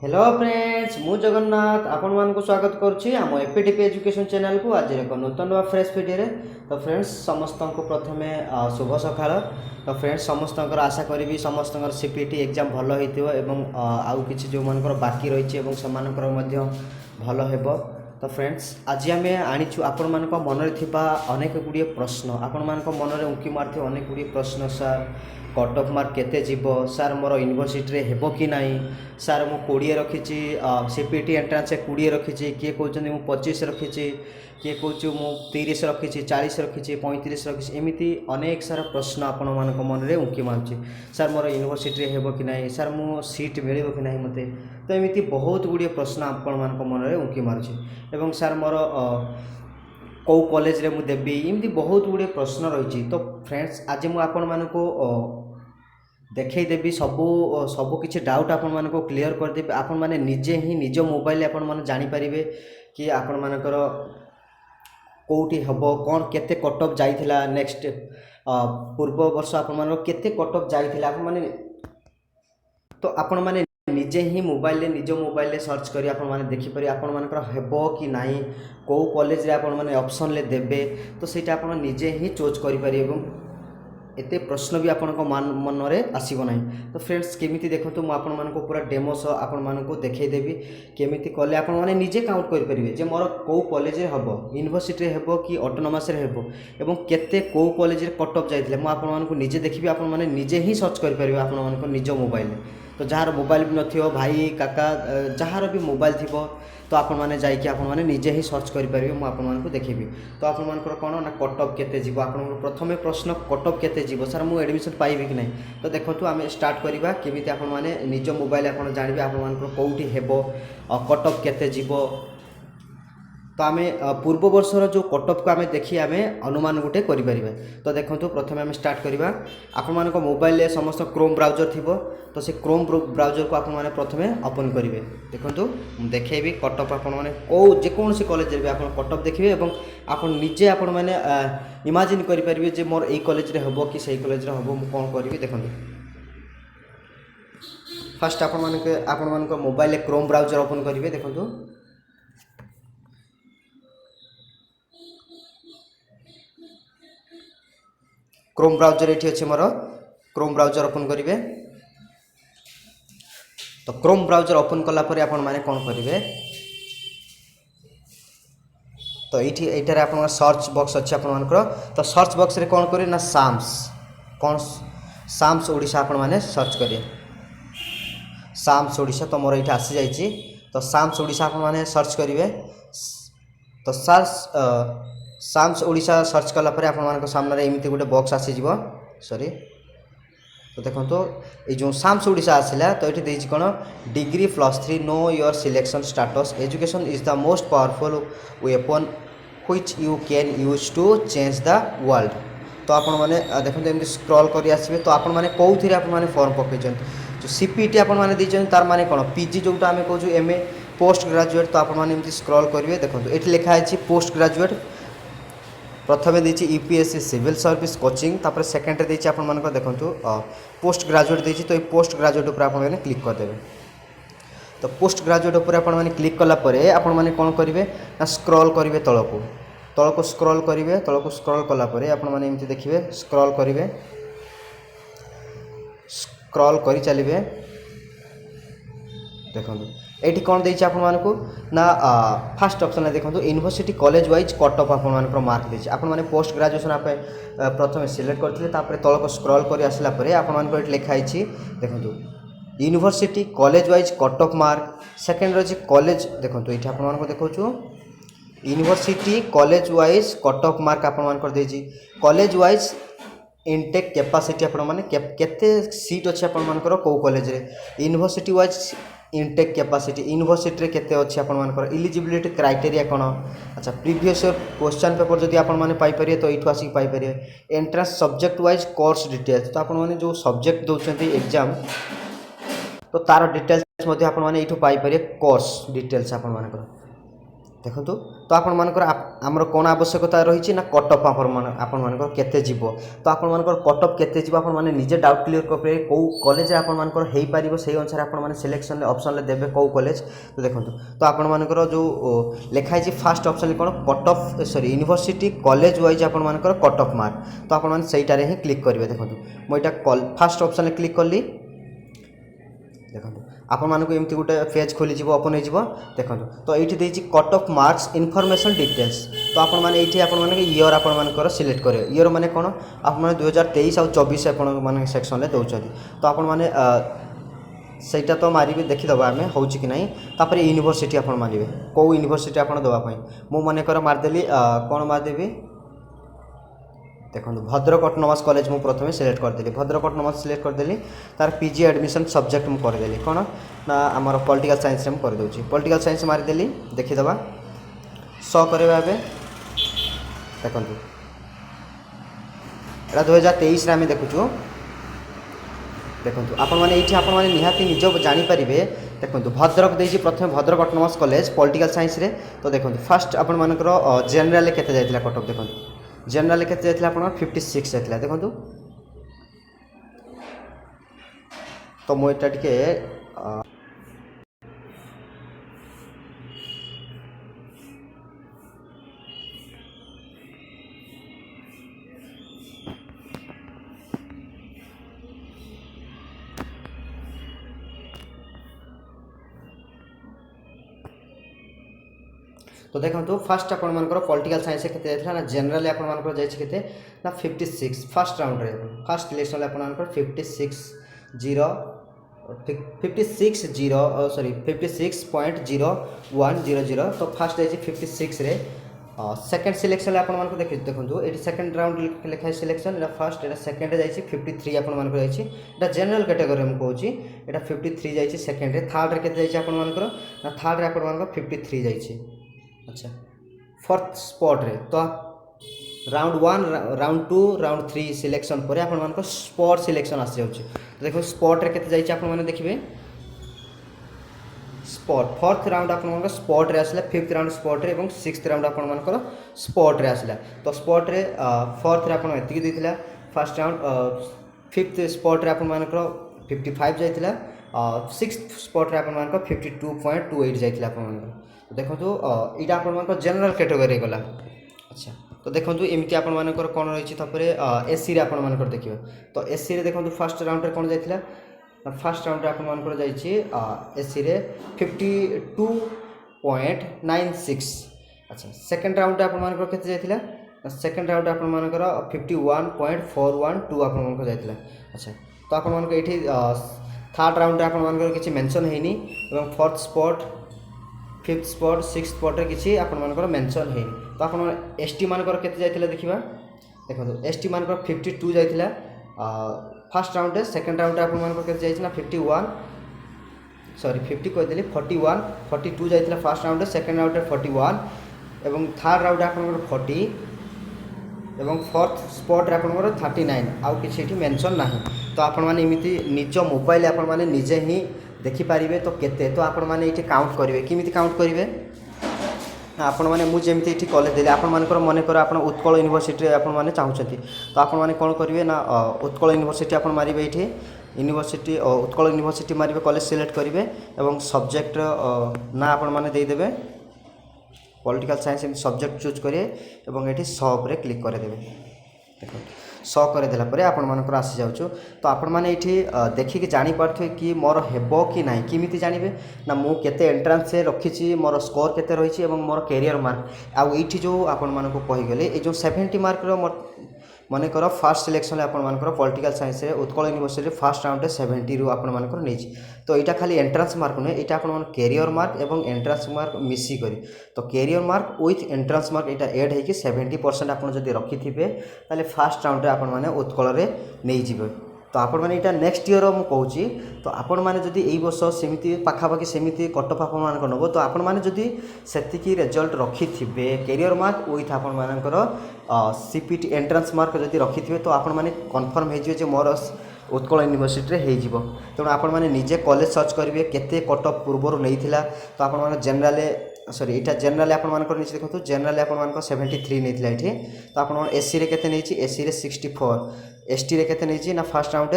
Hello friends मु जगन्नाथ आपण मान को स्वागत करुच्ची आम एपीडीपी एजुकेशन चैनल को आज एक नूतन व फ्रेश वीडियो तो फ्रेंड्स समस्त को प्रथमे शुभ सकाळ। तो फ्रेंड्स समस्त आशा करी समस्त सीपीटी एग्जाम भल हो आउ कि जो मनकर बाकी रही भल हेब। तो फ्रेंड्स आज आम आनीचु आपण मान मन में अनेक गुड़िए प्रश्न आपण मान मन में उंकी मार अनेक गुड़िए प्रश्न सर कट ऑफ मार्क केते जीवो सार मोर यूनिवर्सिटी रे हेबो कि नाही सार मु 20 रखिछि सीपीटी एंट्रेंस 20 रखिछि किए कहउछन मु 25 रखिछि किए कहउछु मु 30 रखिछि 40 रखिछि 35 रखिछि एमिति अनेक सारा प्रश्न आपण मानक मन रे उंकी मारछि सार मोर यूनिवर्सिटी रे हेबो कि नाही सार मु सीट मिलिबो कि नाही मते। तो एमिति बहुत गुड़िए प्रश्न आपण मानक मन रे उंकी मारछि एवं सार मोर कौ कॉलेज रे मु देबी एमती बहुत गुड़े प्रश्न रही। तो फ्रेंड्स आज मु आपण मानको देखई देबी सबू सबू किछि डाउट आपण मानको क्लियर कर देबी आपण माने निजे ही निज मोबाइल आपण माने जानि परिबे कि आपण मानकर कोठी हबो कोन केते कट ऑफ जाइथिला नेक्स्ट पूर्व वर्ष आपण मानको केते कट ऑफ जाइथिला आपण माने तो आपण माने निजे ही निज मोबाइल सर्च करी आपण माने देखि परि आपण मानकर हेबो कि नाही को कॉलेज रे आपण माने ऑप्शन ले देबे तो सेटा आपण निजे ही चूज करि पारि एवं एते प्रश्न भी आपण को मन रे आसीबो नाही। तो फ्रेंड्स केमिति देखंतु मु आपण मानको पूरा डेमो सो आपण मानको देखै देबी केमिति कले आपण माने निजे काउंट करि परिबे जे मोर को कॉलेज रे हबो यूनिवर्सिटी रे हबो कि ऑटोनोमस रे हबो एवं केते को कॉलेज रे कट ऑफ जाइथिले मु आपण मानको निजे देखिबी आपण माने निजे ही सर्च करि परिबे आपण मानको निज मोबाइल। तो जार मोबाइल भी नथियो भाई काका जार भी मोबाइल थी तो आपण मैंने जाकि आपण मैंने निजे ही सर्च करेंगे मुझे आपण को देखेबी। तो आपण मानकर कौन ना कट ऑफ केते जीवो आपण प्रथमे प्रश्न कट ऑफ केते जीवो सर मु एडमिशन पाइबी कि नहीं। तो देखो आम स्टार्ट करवा केमिति आपण मैंने निज मोबाइल आपण जानबे आपण मानकर कोठी हेबो कट ऑफ केते जीवो। तो आम पूर्व वर्षर जो कट ऑफ को आम देखी आम अनुमान गोटे करें। तो देखो प्रथम आम स्टार्ट करवा आपण मान मोबाइल समस्त क्रोम ब्राउजर थी तो से क्रोम ब्राउजर को आपण मैंने प्रथमे ओपन करेंगे। देखो देखेबी कट ऑफ आपण मैंने जेकोसी कॉलेज रे आप कट ऑफ देखिए और आप निजे आपण मैंने इमेजिन करेंगे जे मोर ए कॉलेज रे हबो कि सही कॉलेज रे हबो मु कोन करिवि। देखो फर्स्ट आपण मान मोबाइल क्रोम ब्राउजर ओपन करेंगे। देखो क्रोम ब्राउजर ये अच्छे मोर क्रोम ब्राउजर ओपन करेंगे। तो क्रोम ब्राउजर ओपन कलापर आपण मैंने कौन करेंगे तो ये आप सर्च बॉक्स अच्छे आपर तो सर्च बॉक्स रे कौन करें ना साम्स कौन साम्स ओडिशा आपण मैंने सर्च करें साम्स ओडिशा। तो मोर ये आसी जाइए तो साम्स ओडिशा आपण मैंने सर्च करेंगे। तो साम्स ओडिशा सर्च कलापर आप सामने एमती गोटे बॉक्स आसीज सॉरी। तो देखो तो ये जो साम्स ओडिशा आसला तो ये देती कौन degree +3 know your selection status education is the most powerful weapon which you can use to change the world. तो आपण मैंने देखते एमती स्क्रॉल कर आसबे तो आपण मैंने कौन आप फॉर्म पकई जो सीपीटी आपण मैंने देते तार माने कौन पीजी जोटा आम कहूँ एमए पोस्ट ग्रेजुएट। तो आपण मैंने स्क्रॉल करेंगे। देखो ये लिखाई पोस्ट ग्रेजुएट प्रथम देती यूपीएससी सिविल सर्विस कोचिंग तापर सेकेंड देती आप देखो पोस्ट ग्रेजुएट देती। तो ये पोस्ट ग्रेजुएट उपर आप क्लिक करदे। तो पोस्ट ग्रेजुएट उपर आप क्लिक कलापर आपण मैंने कौन करेंगे ना स्क्रॉल करेंगे तलको स्क्रॉल करेंगे तलको स्क्रॉल कलापर आपण मैंने एमती देखिए स्क्रॉल करेंगे स्क्रॉल कर चलिए। देखो ये कौन देती आपको ना फास्ट ऑप्शन है देखो university college wise cut off आप मार्क देती आप पोस्ट ग्रेजुएशन आप प्रथम सिलेक्ट करते तलक स्क्रॉल कर आसला आप लिखाई देखो university college wise cut off mark second रही कॉलेज। देखो ये आपको देखो university college wise cut off mark आप कॉलेज वाइज इनटेक कैपेसिटी आपते सीट अच्छे आपर कौ कॉलेज रे university wise intake capacity university केते अच्छे आपर इलिजिबिलिटी क्राइटेरिया कौन अच्छा प्रीवियस क्वेश्चन पेपर जब आपरे तो ये आसिक paper entrance subject wise course details. तो आपने जो सब्जेक्ट दौरान एग्जाम तो तार डिटेल्स पाइपर कोर्स डिटेल्स आपर देखो तो आमर कौन आवश्यकता रही ना कटअप आपण केते जीव तो आपण कटअप केते जीव आपण माने निजे डाउट क्लियर कर कौ कॉलेज हो पार से अनुसार आपण सिलेक्शन ऑप्शन देवे कौ कॉलेज तो देखो तो आपण जो लिखाई फास्ट ऑप्शन कौन cutoff sorry university college wise आपण कटअप मार्क तो आपण सहीटारे ही क्लिक करेंगे देखो मुझे फास्ट ऑप्शन क्लिक कली देखो आपको एमती गोटे पेज खोली ओपन हो देखो तो ये देती cut off marks information details तो आपने इयर आपर सिलेक्ट करेंगे इयर माने कौन आप 2023 और 24 आप सेक्शन में दौरान तो आपने सहीटा तो मारे देखीदे आम हो कि ना तापर यूनिवर्सिटी आप मारे कौ यूनिवर्सिटी आप देवाई मु मनकर मारदेली कौन मारदेवी देखो भद्रक ऑटोनोमस कॉलेज मुझे प्रथम सिलेक्ट करदेली भद्रक ऑटोनोमस सिलेक्ट करदेली तार पीजी एडमिशन सब्जेक्ट मुझे करदेली कौन ना आमर पॉलिटिकल साइंस रे करदे पॉलिटिकल साइंस मारिदेली देखीदे सो करवा देखो एटा 2023 आम देखु देखो आपने निहाती निज जानीपर देखो भद्रक देती प्रथम Bhadrak autonomous college political science रे तो देखो फास्ट आपर जेनराल केते जाइतिला कटअप देखो जनरल के 56 जाता देखो तो मुझे टे तो देखो फास्ट आपर पॉलिटिकल साइंस के ना जनरल आपर जाते ना 56 फास्ट राउंड रे फास्ट इलेक्शन आपर 56.0100 तो फास्ट जाइए 56 रे सेकेंड सिलेक्शन आपको देखो ये सेकेंड राउंड लिखाई सिलेक्शन फास्ट ये सेकेंड जाइए 53 आपको जाइए जनरल कैटेगरी में कहूँ यहाँ 53 जाइए सेकेंड रे थर्ड रे केते जाइए आपको ना थर्ड रे आपको 53 जाइए अच्छा फोर्थ स्पॉट रे तो राउंड 1 राउंड 2 राउंड 3 सिलेक्शन पर आप स्पॉट सिलेक्शन आसी जाऊँ तो देखो स्पॉट रे केते जाइए आप देखिए स्पॉट फोर्थ राउंड आप स्पॉट रे आसला फिफ्थ राउंड स्पॉट रे और सिक्स्थ राउंड आप स्पॉट रे आसला तो स्पॉट रे फोर्थ रे आप एतिकी देथिला फर्स्ट राउंड फिफ्थ स्पॉट रे आप 55 जाइतिला सिक्स्थ स्पॉट रे आप 52.28 जाइतिला आप देखो यहाँ आप जनरल कैटेगरी गला अच्छा तो देखो एमती आपर कौन रही एसी रे आप देखिए तो एसी रे देखो फास्ट राउंड रे कौन जाइतिला फास्ट राउंड रे आपर जाइए एसी रे 52.96 अच्छा सेकेंड राउंड आपर केते जाइतिला सेकेंड राउंड आपर 51.412 आपर जाइतिला अच्छा तो आपर ये थर्ड राउंड आपर किसी मेंशन हैनी और fourth spot fifth spot sixth spot किसी आपर मेंशन है तो आप एसटी मानकर केते जाइतिला देखिबा देखो एसटी मानकर 52 जाइतिला फर्स्ट राउंड रे सेकंड राउंड आपर केते जाइतिला 51 सॉरी 50 कह देली 41 42 जाइतिला फर्स्ट राउंड रे सेकंड राउंड रे 41 एवं थर्ड राउंड आपर 40 एवं फोर्थ स्पॉट रे आपर 39 आउ किछि मेंशन नाही तो आपण माने एमिति निज मोबाइल आपण माने निजे ही देखिपारे तो केते तो आपण माने ये काउंट करेंगे किमिति काउंट करेंगे आपण माने मुझे ये कॉलेज देले आपण मानकर मन कर आप उत्कल यूनिवर्सिटी आपण माने चाहूँगी तो आपण माने कौन करेंगे ना उत्कल यूनिवर्सिटी आप मारे ये यूनिवर्सिटी उत्कल यूनिवर्सिटी मारे कॉलेज सिलेक्ट करेंगे और सब्जेक्ट ना आपण माने देदेवे पॉलिटिकल साइंस सब्जेक्ट चूज करेंगे और ये सब रे क्लिक करदे देखो सो करदेला आपण मानकर आसी जाऊँ तो आपण मैंने ये देखिक जापारे कि मोर हेबो कि ना किमिति जानवे ना मु केते एंट्रांस से रखी मोर स्कोर केते रही मोर कैरियर मार्क आउ ये जो आपण मानक कहीगले ये जो 70 मार्क मन कर फास्ट सिलेक्शन आपर political science Utkal university first round 70 रु आपर नहीं तो यहाँ खाली एंट्रांस मार्क नुहे यहाँ आप कैरियर मार्क और एंट्रांस मार्क मिसिक तो career mark with entrance mark यहाँ एड होगी 70% आप रखी थे फास्ट राउंड आपने उत्कल नहीं जाए तो आपण मैंने यहाँ नेक्स्ट ईयर मुझे कहूँ तो आपण मैंने जदि यही वर्ष सेमती पाखापाखि सेमती कटअफ आप नब तो आपण मैंने जदि सेतिकी रिजल्ट रखी थे कैरियर मार्क विथ आपण मानकर सीपीटी एंट्रांस मार्क जदि रखी थे तो आपण मैंने कन्फर्म हो मोर उत्कल यूनिवर्सिटी हो तेणु आपण मैंने निजे कॉलेज सर्च करेंगे केते कटअफ पूर्वर नहीं तो आपण मैंने जनरल सॉरी यहाँ जेनराल आपर देखो जेनराल आपर 73 नहीं ये तो आप एसी रे केते नहीं एसी रे 64 एसटी रे केते नहीं ना फर्स्ट राउंड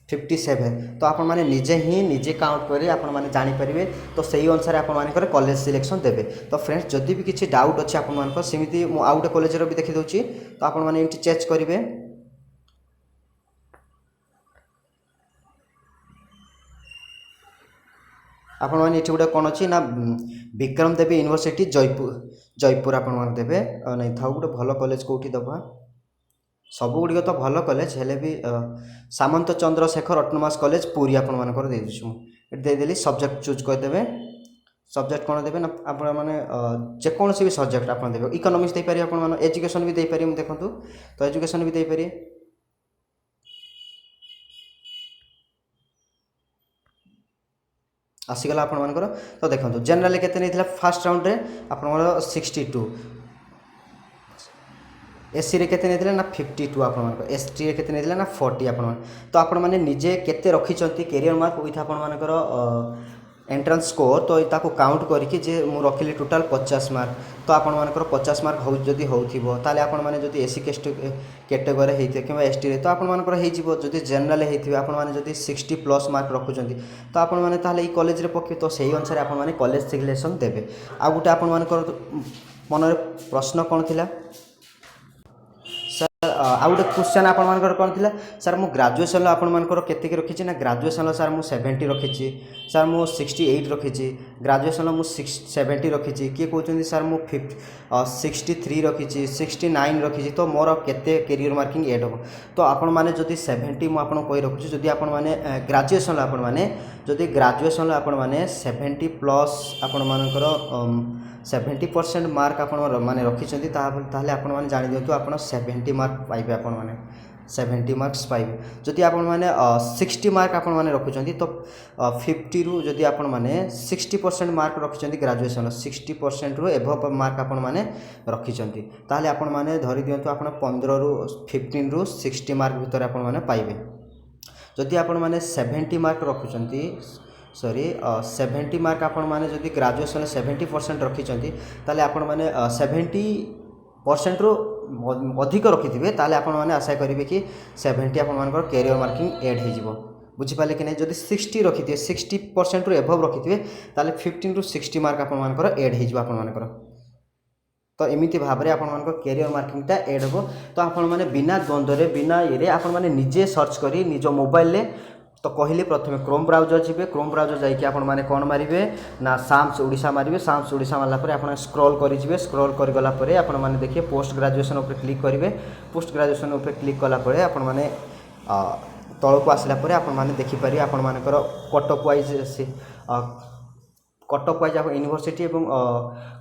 57 तो आप निजे ही निजे काउंट कर आपण मैंने जानीपारे तो सही अनुसार आपर कॉलेज सिलेक्शन देवे। तो फ्रेंड्स जदि भी किसी डाउट अच्छे आपमती आउ गोटे कॉलेज भी देखी दूसरी तो आप चेक करेंगे आपण मैंने ये गोटे कौन अच्छी ना विक्रम देवी यूनिवर्सिटी जयपुर आप देवे नहीं था गोटे भल कॉलेज कौटी दबा सब गुड़िक तो भल कॉलेज हेले भी सामंत चंद्रशेखर ऑटोनोमस कॉलेज पूरी आपर देदेली सब्जेक्ट चूज करदे सब्जेक्ट कौन देवे ना आप जेकोसी भी सब्जेक्ट आप देवे इकोनॉमिक्स दे पारे आप एजुकेशन भी दे पारे देखूँ तो एजुकेशन भी दे पारे आसीगला आपर तो देखो जेनराल के फास्ट राउंड में आप 62 एससी रे केते नेथिले ना 52 आपण एसटी रे केते नेथिले ना 40 आपण तो आपण माने निजे केते रखिचंती कैरियर मार्क विथ आपण मानकर एंट्रेंस स्कोर तो ताको काउंट करके जे मु रखिली टोटल 50 मार्क तो आपण मानकर 50 मार्क हो जदी होथिबो ताले आपण माने जदी एससी कैटेगरी हेइथे किबा एसटी रे तो आपण मानकर हेइ जिवो जदी जनरल हेइथिबे आपण माने जदी 60 प्लस मार्क रखुचंती तो आपण माने ताले ई कॉलेज रे पके तो सही अनुसार आपण माने कॉलेज सिलेक्शन देबे। आ गुटे आपण मानकर मन रे प्रश्न कोन थिला आउ गोटे क्वेश्चन आपर कौन थी सर मु ग्राजुएसन आपर के रखी ना ग्राजुएसन सर मु 70 रखी सर मु 68 रखी ग्राजुएसन मु 70 रखी किए कहते सर मु 63 रखी 69 रखी तो मोर केते कैरियर मार्किंग एड हम तो आपण मैंने जदि 70 मुझे कही रखुच्छी जदि आपण मैंने ग्राजुएसन आपण मैंने जदि ग्राजुएसन आपण मैंने 70 प्लस आपण मानकर 70% मार्क आपण माने रखिछंती ताहले आपण माने जानि दियंतु आपण 70 मार्क पाइबे आपण माने 70 मार्क्स पाइबे जदि आपण माने 60 मार्क आपण माने रखुछंती तो 50 रु जदि आपण माने 60% मार्क रखिछंती ग्रेजुएशन 60% रु एभव मार्क आपण माने रखिछंती ताहले आपण माने धरि दियंतु आपण 15 रु 15 रु 60 मार्क भितर आपण माने पाइबे जदि आपण माने 70 मार्क रखुछंती सॉरी 70 मार्क आपण माने जदि ग्रेजुएशन 70% रखिछंती ताले आपण माने 70% रु अधिक रखिथिबे ताले आपण माने आशा करिवे कि 70 आपण मानकर कैरियर मार्किंग ऐड हे जिवो बुझी पाले कि नै जदि 60 रखिथिबे 60% रु एभव रखिथिबे ताले 15 रु 60 मार्क आपण मानकर ऐड हे जिवो आपण मानकर तो एमिति भाबरे आपण मानकर कैरियर मार्किंग ता ऐड हो तो आपण माने बिना द्वंद्व रे बिना ये आपण माने निजे सर्च करी निज मोबाइल ले तो कहले प्रथमे क्रोम ब्राउजर जी क्रोम ब्राउजर जाइए आपण मैंने कौन मारे ना साम्स ओडिशा मारे साम्स ओडिशा मारला आप स्क्रॉल करेंगे स्क्रॉल करगला आपण मैंने देखिए पोस्ट ग्रेजुएशन उपर क्लिक करेंगे पोस्ट ग्रेजुएशन उपर क्लिक कलापर आपण मैंने तलक आसला आपण मैंने देखिपारे आपण मानकर cutoff wise cutoff wise university एवं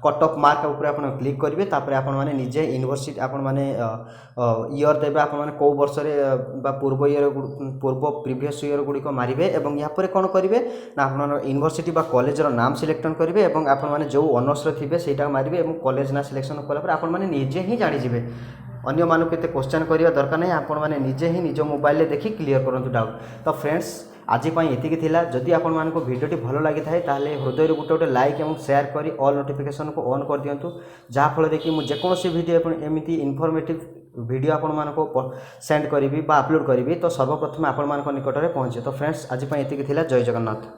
कटअप मार्क उपर आप क्लिक करेंगे तापर आपण मैंने निजे यूनिवर्सिटी आपण मैंने इयर देवे आपण मैंने कौ वर्ष पूर्व इयर पूर्व प्रीवियस इयर गुड़िक मारे और यहाँ कौन करेंगे ना आप यूनिवर्सिटी कॉलेजर नाम सिलेक्शन करेंगे और आपण मैंने जो ऑनर्स थे से मारे और कॉलेज ना सिलेक्शन कलापर आपण मैंने निजे ही जानीजे अन्य मानक केते क्वेश्चन करिया दरकार नहीं आपण मैंने निजे ही निज मोबाइल ले देखि क्लियर करंतु डाउट। तो फ्रेंड्स आज एतिकी थिला जदि आपण मानको वीडियोटी भलो लागि थाए ताले हृदय रे गोटे लाइक एवं शेयर करी ऑल नोटिफिकेशन को ऑन कर दियंतु जहाँ फल कि मुझे जेकोसी वीडियो एमती इनफॉर्मेटिव वीडियो आपण मानको सेंड करी बा अपलोड करी तो सर्वप्रथम आपण मानको निकट में पहुँचे। तो फ्रेंड्स आज एतिकी थिला जय जगन्नाथ।